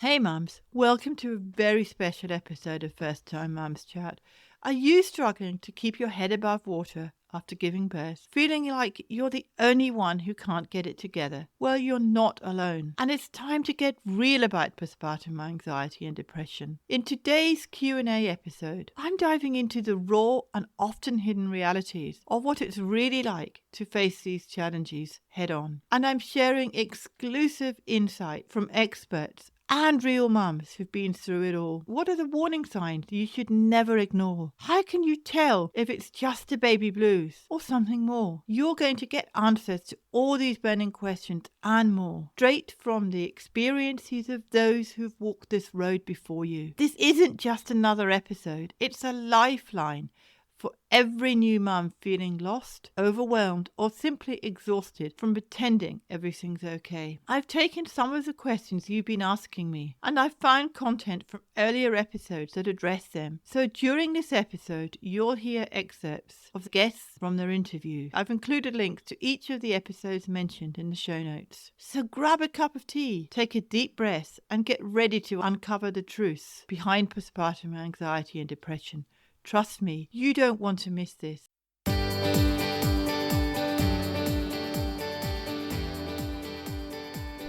Hey mums, welcome to a very special episode of First Time Mums Chat. Are you struggling to keep your head above water after giving birth? Feeling like you're the only one who can't get it together? Well, you're not alone. And it's time to get real about postpartum anxiety and depression. In today's Q&A episode, I'm diving into the raw and often hidden realities of what it's really like to face these challenges head on. And I'm sharing exclusive insight from experts and real mums who've been through it all. What are the warning signs you should never ignore? How can you tell if it's just the baby blues or something more? You're going to get answers to all these burning questions and more, straight from the experiences of those who've walked this road before you. This isn't just another episode, it's a lifeline for every new mum feeling lost, overwhelmed, or simply exhausted from pretending everything's okay. I've taken some of the questions you've been asking me, and I've found content from earlier episodes that address them. So during this episode, you'll hear excerpts of the guests from their interview. I've included links to each of the episodes mentioned in the show notes. So grab a cup of tea, take a deep breath, and get ready to uncover the truths behind postpartum anxiety and depression. Trust me, you don't want to miss this.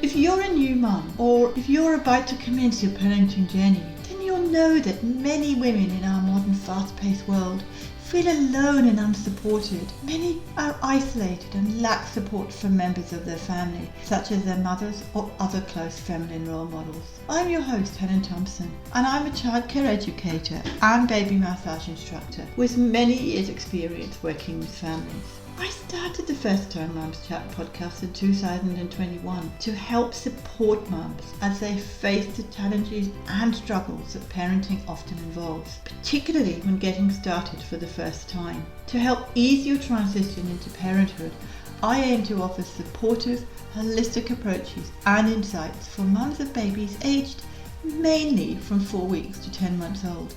If you're a new mum, or if you're about to commence your parenting journey, then you'll know that many women in our modern fast-paced world feel alone and unsupported. Many are isolated and lack support from members of their family, such as their mothers or other close feminine role models. I'm your host, Helen Thompson, and I'm a childcare educator and baby massage instructor with many years' experience working with families. I started the First Time Mums Chat podcast in 2021 to help support mums as they face the challenges and struggles that parenting often involves, particularly when getting started for the first time. To help ease your transition into parenthood, I aim to offer supportive, holistic approaches and insights for mums of babies aged mainly from 4 weeks to 10 months old.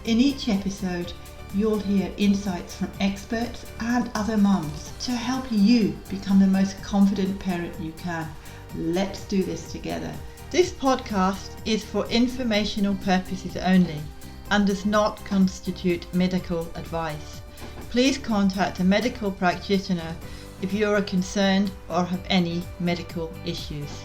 In each episode, you'll hear insights from experts and other mums to help you become the most confident parent you can. Let's do this together. This podcast is for informational purposes only and does not constitute medical advice. Please contact a medical practitioner if you are concerned or have any medical issues.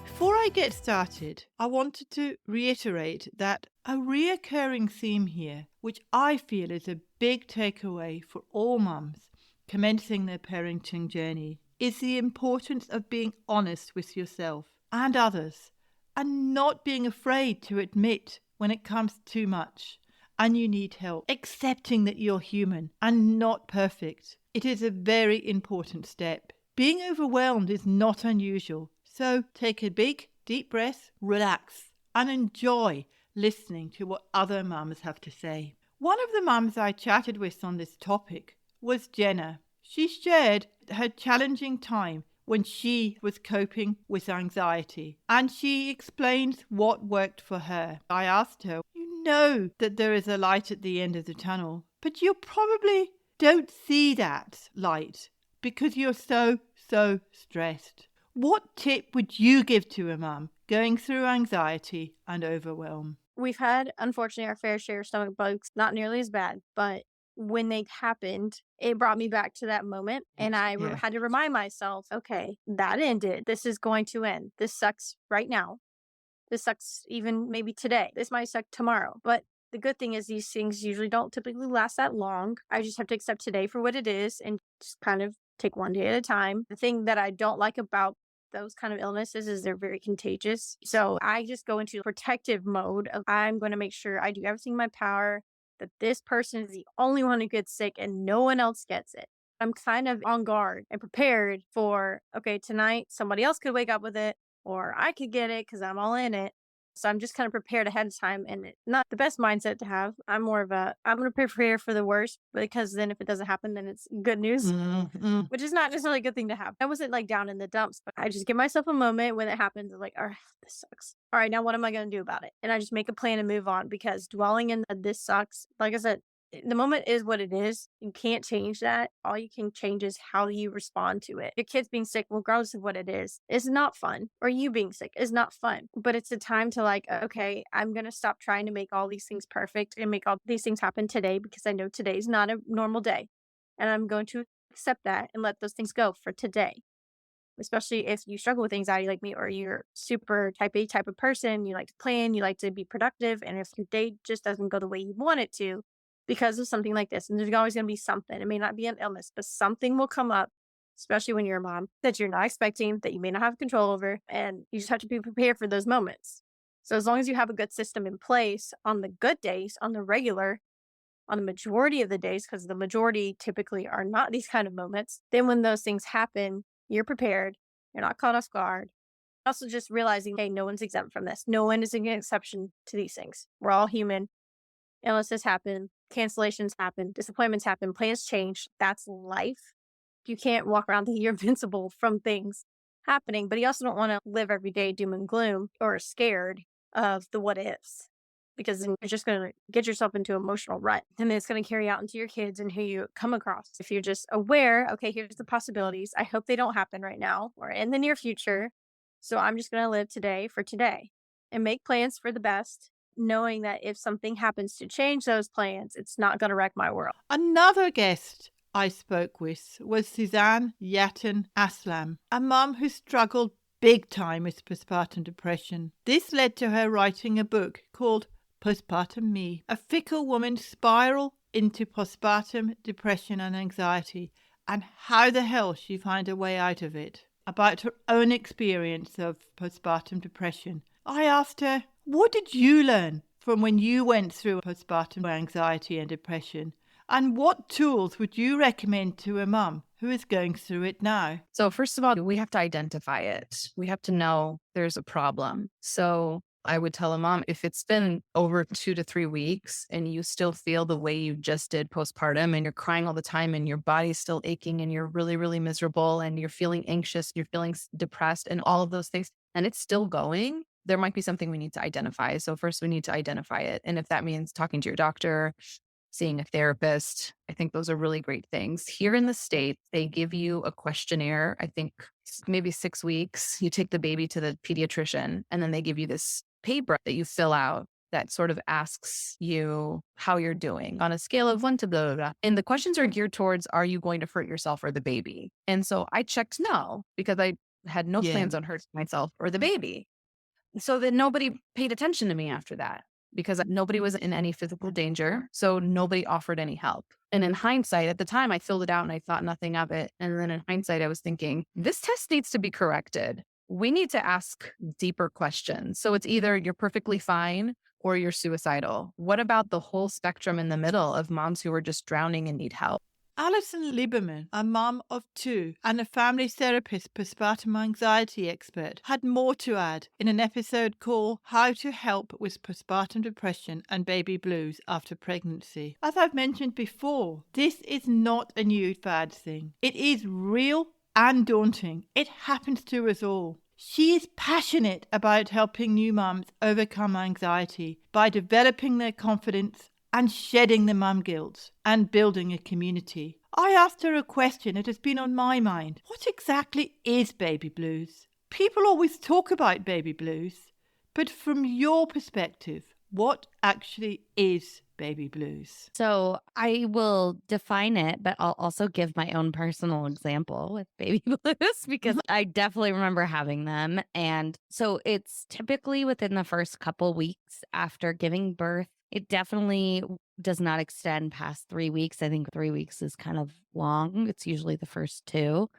Before I get started, I wanted to reiterate that a reoccurring theme here, which I feel is a big takeaway for all mums commencing their parenting journey, is the importance of being honest with yourself and others and not being afraid to admit when it comes too much and you need help, accepting that you're human and not perfect. It is a very important step. Being overwhelmed is not unusual. So take a big, deep breath, relax, and enjoy listening to what other mums have to say. One of the mums I chatted with on this topic was Jenna. She shared her challenging time when she was coping with anxiety, and she explains what worked for her. I asked her, you know that there is a light at the end of the tunnel, but you probably don't see that light because you're so stressed. What tip would you give to a mum going through anxiety and overwhelm? We've had, unfortunately, our fair share of stomach bugs, not nearly as bad, but when they happened, it brought me back to that moment. And I Yeah. had to remind myself, okay, that ended. This is going to end. This sucks right now. This sucks even maybe today. This might suck tomorrow. But the good thing is these things usually don't typically last that long. I just have to accept today for what it is and just kind of take one day at a time. The thing that I don't like about those kind of illnesses is they're very contagious. So I just go into protective mode of I'm going to make sure I do everything in my power, that this person is the only one who gets sick and no one else gets it. I'm kind of on guard and prepared for, okay, tonight somebody else could wake up with it or I could get it because I'm all in it. So I'm just kind of prepared ahead of time and it's not the best mindset to have. I'm more of I'm going to prepare for the worst because then if it doesn't happen, then it's good news, which is not necessarily a good thing to have. I wasn't like down in the dumps, but I just give myself a moment when it happens. I'm like, all right, this sucks. All right, now what am I going to do about it? And I just make a plan and move on because dwelling in the, this sucks, like I said, The moment is what it is. You can't change that. All you can change is how you respond to it. Your kids being sick, regardless of what it is not fun. Or you being sick is not fun. But it's a time to like, okay, I'm gonna stop trying to make all these things perfect and make all these things happen today because I know today's not a normal day. And I'm going to accept that and let those things go for today. Especially if you struggle with anxiety like me, or you're super type A type of person, you like to plan, you like to be productive. And if your day just doesn't go the way you want it to because of something like this, and there's always going to be something, it may not be an illness, but something will come up, especially when you're a mom that you're not expecting, that you may not have control over. And you just have to be prepared for those moments. So as long as you have a good system in place on the good days, on the regular, on the majority of the days, because the majority typically are not these kind of moments, then when those things happen, you're prepared. You're not caught off guard. Also, just realizing, hey, no one's exempt from this. No one is an exception to these things. We're all human. Illnesses happen, cancellations happen, disappointments happen, plans change. That's life. You can't walk around thinking you're invincible from things happening, but you also don't want to live every day doom and gloom or scared of the what ifs, because then you're just going to get yourself into emotional rut. And then it's going to carry out into your kids and who you come across. If you're just aware, okay, here's the possibilities. I hope they don't happen right now or in the near future. So I'm just going to live today for today and make plans for the best, knowing that if something happens to change those plans, it's not going to wreck my world. Another guest I spoke with was Suzanne Yatan Aslam, a mum who struggled big time with postpartum depression. This led to her writing a book called Postpartum Me, a fickle woman's spiral into postpartum depression and anxiety, and how the hell she found a way out of it. About her own experience of postpartum depression, I asked her, what did you learn from when you went through postpartum anxiety and depression? And what tools would you recommend to a mum who is going through it now? So, first of all, we have to identify it. We have to know there's a problem. So, I would tell a mom, if it's been over 2 to 3 weeks and you still feel the way you just did postpartum and you're crying all the time and your body's still aching and you're really, really miserable and you're feeling anxious, you're feeling depressed and all of those things, and it's still going, there might be something we need to identify. So, first, we need to identify it. And if that means talking to your doctor, seeing a therapist, I think those are really great things. Here in the States, they give you a questionnaire, I think maybe 6 weeks. You take the baby to the pediatrician, and then they give you this paper that you fill out that sort of asks you how you're doing on a scale of 1 to blah, blah, blah. And the questions are geared towards, are you going to hurt yourself or the baby? And so I checked no, because I had no Yeah. plans on hurting myself or the baby. So then nobody paid attention to me after that, because nobody was in any physical danger. So nobody offered any help. And in hindsight, at the time I filled it out and I thought nothing of it. And then in hindsight, I was thinking, this test needs to be corrected. We need to ask deeper questions. So it's either you're perfectly fine or you're suicidal. What about the whole spectrum in the middle of moms who are just drowning and need help? Alison Lieberman, a mum of two and a family therapist, postpartum anxiety expert, had more to add in an episode called How to Help with Postpartum Depression and Baby Blues After Pregnancy. As I've mentioned before, this is not a new fad thing. It is real and daunting. It happens to us all. She is passionate about helping new mums overcome anxiety by developing their confidence and shedding the mum guilt and building a community. I asked her a question that has been on my mind. What exactly is baby blues? People always talk about baby blues, but from your perspective, what actually is baby blues? So I will define it, but I'll also give my own personal example with baby blues because I definitely remember having them. And so it's typically within the first couple weeks after giving birth. It definitely does not extend past 3 weeks. I think 3 weeks is kind of long. It's usually the first two.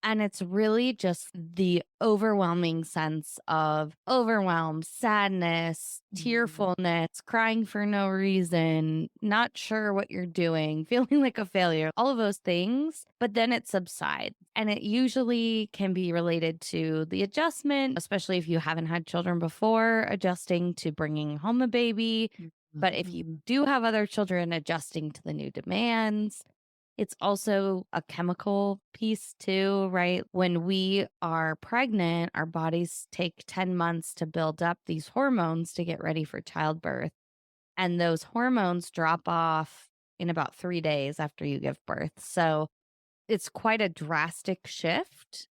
And it's really just the overwhelming sense of overwhelm, sadness, tearfulness, crying for no reason, not sure what you're doing, feeling like a failure, all of those things. But then it subsides. And it usually can be related to the adjustment, especially if you haven't had children before, adjusting to bringing home a baby. But if you do have other children, adjusting to the new demands. It's also a chemical piece too, right? When we are pregnant, our bodies take 10 months to build up these hormones to get ready for childbirth. And those hormones drop off in about 3 days after you give birth. So it's quite a drastic shift.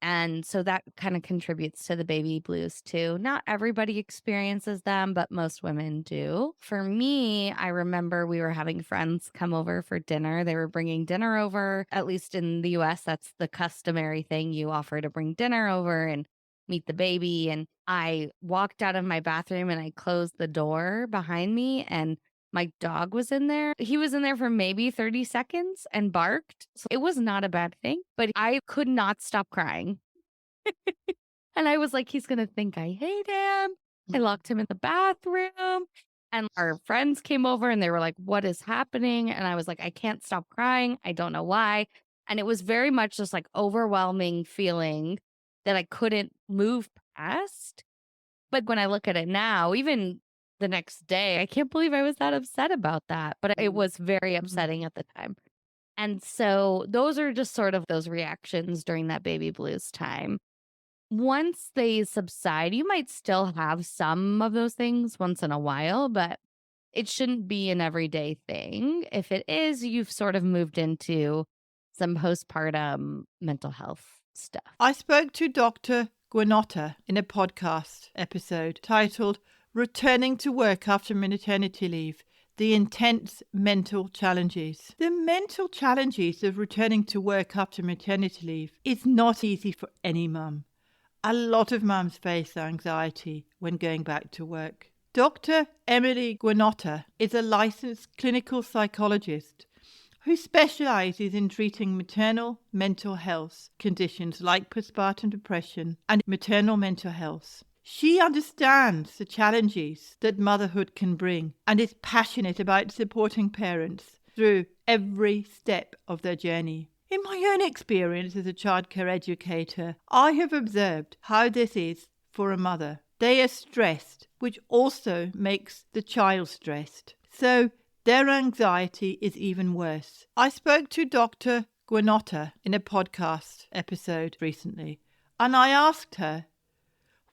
And so that kind of contributes to the baby blues too. Not everybody experiences them, but most women do. For me, I remember we were having friends come over for dinner. They were bringing dinner over. At least in the US, that's the customary thing. You offer to bring dinner over and meet the baby. And I walked out of my bathroom and I closed the door behind me, and my dog was in there. He was in there for maybe 30 seconds and barked. So it was not a bad thing, but I could not stop crying. And I was like, he's going to think I hate him. I locked him in the bathroom. And our friends came over and they were like, what is happening? And I was like, I can't stop crying. I don't know why. And it was very much just like overwhelming feeling that I couldn't move past. But when I look at it now, even the next day, I can't believe I was that upset about that. But it was very upsetting at the time. And so those are just sort of those reactions during that baby blues time. Once they subside, you might still have some of those things once in a while, but it shouldn't be an everyday thing. If it is, you've sort of moved into some postpartum mental health stuff. I spoke to Dr. Guanotta in a podcast episode titled Returning to Work After Maternity Leave, the Intense Mental Challenges. The mental challenges of returning to work after maternity leave is not easy for any mum. A lot of mums face anxiety when going back to work. Dr. Emily Guanotta is a licensed clinical psychologist who specializes in treating maternal mental health conditions like postpartum depression and maternal mental health. She understands the challenges that motherhood can bring and is passionate about supporting parents through every step of their journey. In my own experience as a childcare educator, I have observed how this is for a mother. They are stressed, which also makes the child stressed. So their anxiety is even worse. I spoke to Dr. Guanotta in a podcast episode recently, and I asked her,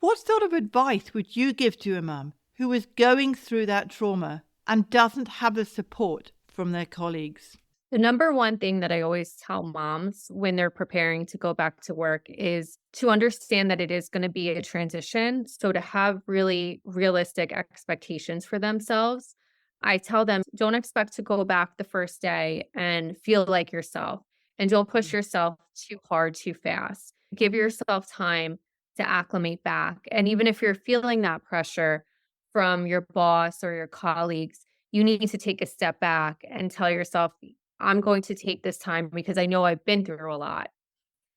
what sort of advice would you give to a mum who is going through that trauma and doesn't have the support from their colleagues? The number one thing that I always tell moms when they're preparing to go back to work is to understand that it is going to be a transition. So to have really realistic expectations for themselves, I tell them, don't expect to go back the first day and feel like yourself, and don't push yourself too hard, too fast. Give yourself time to acclimate back. And even if you're feeling that pressure from your boss or your colleagues, you need to take a step back and tell yourself, I'm going to take this time because I know I've been through a lot,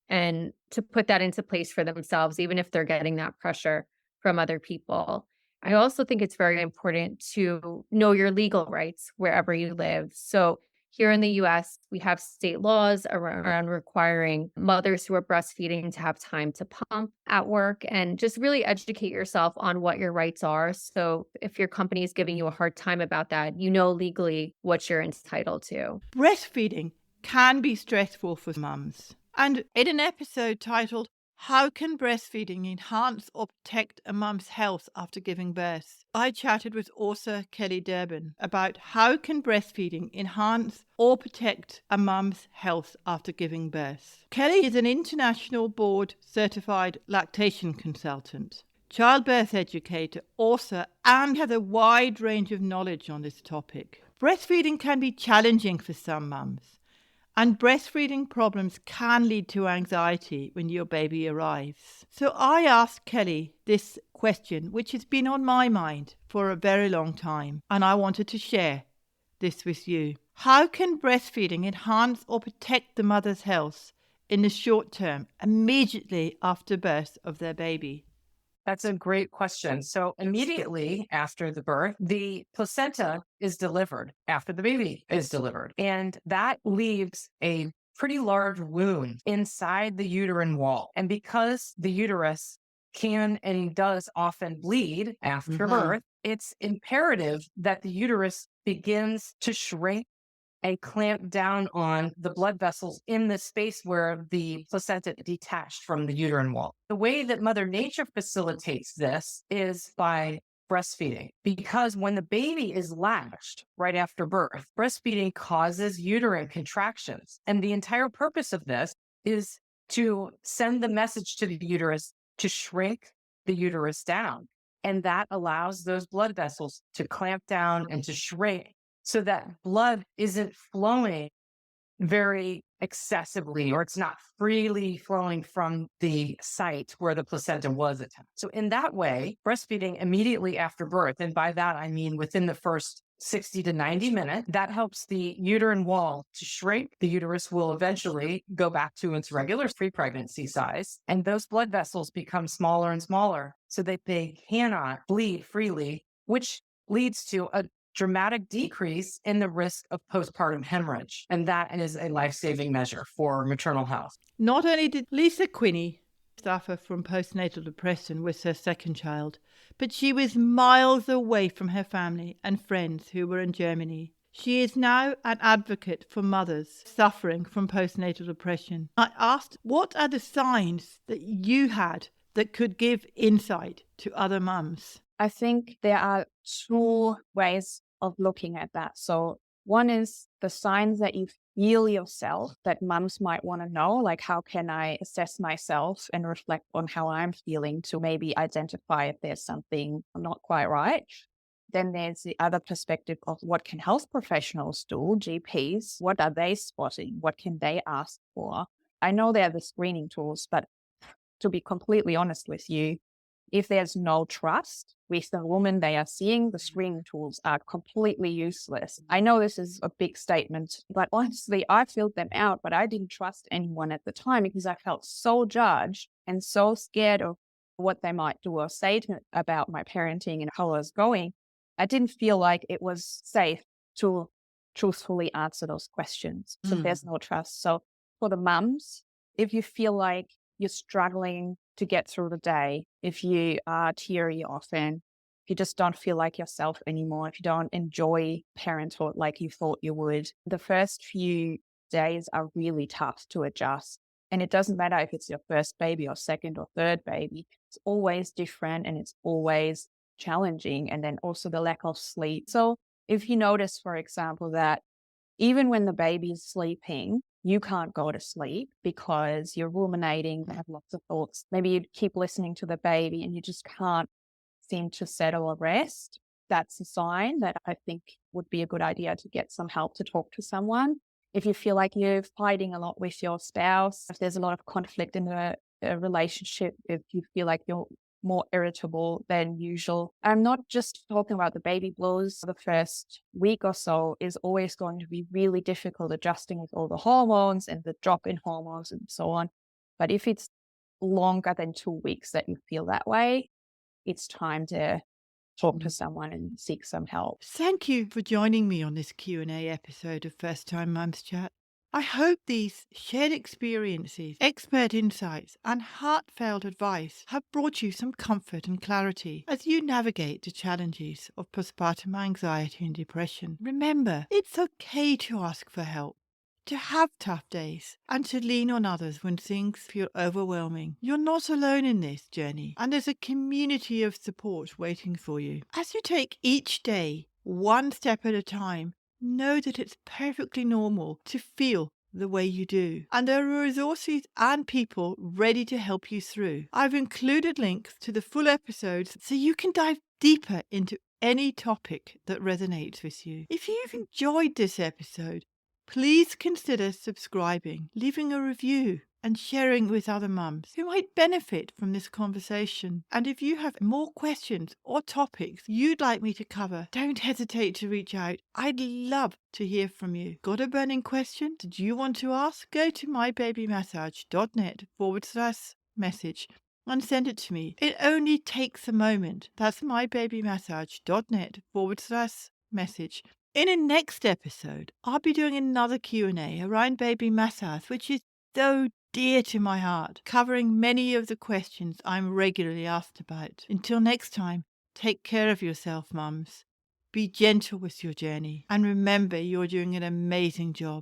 and to put that into place for themselves, even if they're getting that pressure from other people. I also think it's very important to know your legal rights wherever you live. So here in the US, we have state laws around requiring mothers who are breastfeeding to have time to pump at work, and just really educate yourself on what your rights are. So if your company is giving you a hard time about that, you know legally what you're entitled to. Breastfeeding can be stressful for mums. And in an episode titled, How Can Breastfeeding Enhance or Protect a Mum's Health After Giving Birth?, I chatted with author Kelly Durbin about how can breastfeeding enhance or protect a mum's health after giving birth. Kelly is an international board certified lactation consultant, childbirth educator, author, and has a wide range of knowledge on this topic. Breastfeeding can be challenging for some mums, and breastfeeding problems can lead to anxiety when your baby arrives. So I asked Kelly this question, which has been on my mind for a very long time, and I wanted to share this with you. How can breastfeeding enhance or protect the mother's health in the short term, immediately after birth of their baby? That's a great question. So immediately after the birth, the placenta is delivered after the baby is delivered. And that leaves a pretty large wound inside the uterine wall. And because the uterus can and does often bleed after birth, it's imperative that the uterus begins to shrink and clamp down on the blood vessels in the space where the placenta detached from the uterine wall. The way that Mother Nature facilitates this is by breastfeeding, because when the baby is latched right after birth, breastfeeding causes uterine contractions. And the entire purpose of this is to send the message to the uterus to shrink the uterus down. And that allows those blood vessels to clamp down and to shrink so that blood isn't flowing very excessively, or it's not freely flowing from the site where the placenta was attached. So in that way, breastfeeding immediately after birth, and by that I mean within the first 60 to 90 minutes, that helps the uterine wall to shrink. The uterus will eventually go back to its regular pre-pregnancy size, and those blood vessels become smaller and smaller so that they cannot bleed freely, which leads to a dramatic decrease in the risk of postpartum hemorrhage. And that is a life-saving measure for maternal health. Not only did Lisa Quinney suffer from postnatal depression with her second child, but she was miles away from her family and friends who were in Germany. She is now an advocate for mothers suffering from postnatal depression. I asked, what are the signs that you had that could give insight to other mums? I think there are two ways of looking at that. So one is the signs that you feel yourself that mums might want to know, like how can I assess myself and reflect on how I'm feeling to maybe identify if there's something not quite right. Then there's the other perspective of what can health professionals do, GPs, what are they spotting? What can they ask for? I know they're the screening tools, but to be completely honest with you, if there's no trust with the woman they are seeing, the screening tools are completely useless. I know this is a big statement, but honestly, I filled them out, but I didn't trust anyone at the time because I felt so judged and so scared of what they might do or say to about my parenting and how I was going. I didn't feel like it was safe to truthfully answer those questions. So there's no trust. So for the mums, if you feel like you're struggling to get through the day, if you are teary often, if you just don't feel like yourself anymore, if you don't enjoy parenthood like you thought you would, the first few days are really tough to adjust. And it doesn't matter if it's your first baby or second or third baby, it's always different and it's always challenging. And then also the lack of sleep. So if you notice, for example, that even when the baby is sleeping, you can't go to sleep because you're ruminating, you have lots of thoughts. Maybe you keep listening to the baby and you just can't seem to settle or rest. That's a sign that I think would be a good idea to get some help, to talk to someone. If you feel like you're fighting a lot with your spouse, if there's a lot of conflict in a relationship, if you feel like you're more irritable than usual. I'm not just talking about the baby blues. The first week or so is always going to be really difficult adjusting with all the hormones and the drop in hormones and so on. But if it's longer than 2 weeks that you feel that way, it's time to talk to someone and seek some help. Thank you for joining me on this Q&A episode of First Time Mums Chat. I hope these shared experiences, expert insights, and heartfelt advice have brought you some comfort and clarity as you navigate the challenges of postpartum anxiety and depression. Remember, it's okay to ask for help, to have tough days, and to lean on others when things feel overwhelming. You're not alone in this journey, and there's a community of support waiting for you. As you take each day one step at a time, know that it's perfectly normal to feel the way you do, and there are resources and people ready to help you through. I've included links to the full episodes so you can dive deeper into any topic that resonates with you. If you've enjoyed this episode, please consider subscribing, leaving a review, and sharing with other mums who might benefit from this conversation. And if you have more questions or topics you'd like me to cover, don't hesitate to reach out. I'd love to hear from you. Got a burning question that you want to ask? Go to mybabymassage.net/message and send it to me. It only takes a moment. That's mybabymassage.net/message. In the next episode, I'll be doing another Q&A around baby massage, which is so dear to my heart, covering many of the questions I'm regularly asked about. Until next time, take care of yourself, mums. Be gentle with your journey, and remember you're doing an amazing job.